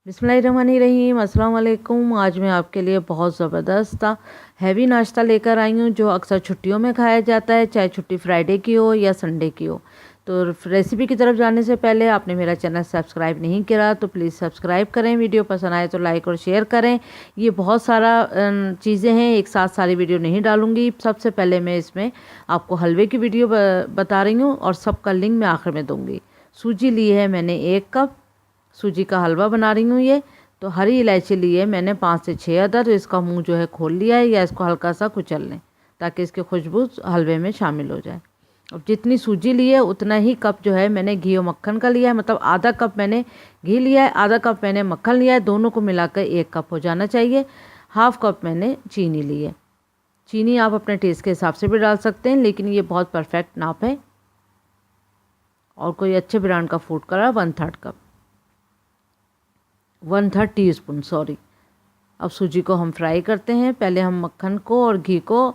बिस्मिल्लाहिर्रहमानिर्रहीम, अस्सलाम वालेकुम। आज मैं आपके लिए बहुत ज़बरदस्त सा हैवी नाश्ता लेकर आई हूँ जो अक्सर छुट्टियों में खाया जाता है, चाहे छुट्टी फ्राइडे की हो या संडे की हो। तो रेसिपी की तरफ जाने से पहले आपने मेरा चैनल सब्सक्राइब नहीं किया तो प्लीज़ सब्सक्राइब करें। वीडियो पसंद आए तो लाइक और शेयर करें। ये बहुत सारा चीज़ें हैं, एक साथ सारी वीडियो नहीं डालूँगी। सबसे पहले मैं इसमें आपको हलवे की वीडियो बता रही हूँ और सबका लिंक मैं आखिर में दूँगी। सूजी ली है मैंने 1 कप, सूजी का हलवा बना रही हूँ ये। तो हरी इलायची ली है मैंने 5 से 6 अदद। इसका मुंह जो है खोल लिया है, या इसको हल्का सा कुचल लें ताकि इसकी खुशबू हलवे में शामिल हो जाए। अब जितनी सूजी ली है उतना ही कप जो है मैंने घी और मक्खन का लिया है, मतलब आधा कप मैंने घी लिया है, आधा कप मैंने मक्खन लिया है, दोनों को मिलाकर 1 कप हो जाना चाहिए। हाफ कप मैंने चीनी ली है। चीनी आप अपने टेस्ट के हिसाब से भी डाल सकते हैं, लेकिन ये बहुत परफेक्ट नाप है। और कोई अच्छे ब्रांड का food colour 1/3 cup, 1/3 teaspoon sorry. अब सूजी को हम फ्राई करते हैं। पहले हम मक्खन को और घी को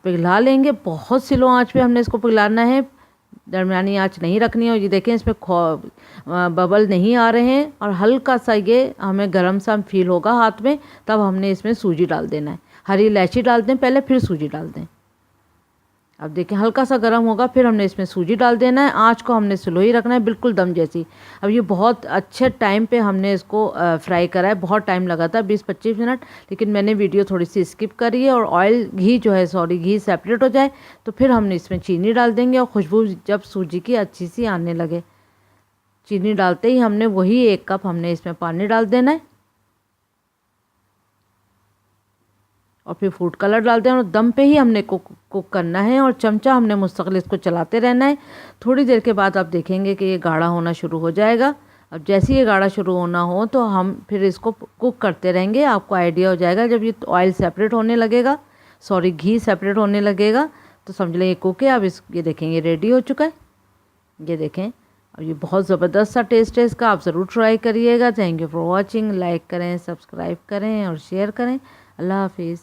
पिघला लेंगे। बहुत स्लो आंच पे हमने इसको पिघलाना है, दरमियानी आंच नहीं रखनी है। और ये देखें इसमें बबल नहीं आ रहे हैं और हल्का सा ये हमें गरम सा फील होगा हाथ में, तब हमने इसमें सूजी डाल देना है। हरी इलायची डाल दें पहले, फिर सूजी डाल दें। अब देखें हल्का सा गर्म होगा, फिर हमने इसमें सूजी डाल देना है। आँच को हमने स्लो ही रखना है, बिल्कुल दम जैसी। अब ये बहुत अच्छे टाइम पे हमने इसको फ्राई करा है, बहुत टाइम लगा था 20-25 मिनट, लेकिन मैंने वीडियो थोड़ी सी स्किप करी है। और ऑयल घी सेपरेट हो जाए तो फिर हमने इसमें चीनी डाल देंगे। और खुशबू जब सूजी की अच्छी सी आने लगे, चीनी डालते ही हमने वही 1 कप हमने इसमें पानी डाल देना है और फिर फूड कलर डाल दें। और दम पे ही हमने कुक करना है और चमचा हमने मुस्तकिल इसको चलाते रहना है। थोड़ी देर के बाद आप देखेंगे कि ये गाढ़ा होना शुरू हो जाएगा। अब जैसे ये गाढ़ा शुरू होना हो तो हम फिर इसको कुक करते रहेंगे। आपको आइडिया हो जाएगा जब ये ऑयल सेपरेट होने लगेगा, सॉरी घी सेपरेट होने लगेगा, तो समझ लें ये कुक है। अब ये देखेंगे रेडी हो चुका है। ये देखें अब ये बहुत ज़बरदस्त सा टेस्ट है इसका, आप ज़रूर ट्राई करिएगा। Thank you for watching. Like करें, सब्सक्राइब करें और शेयर करें। अल्लाह हाफिज़।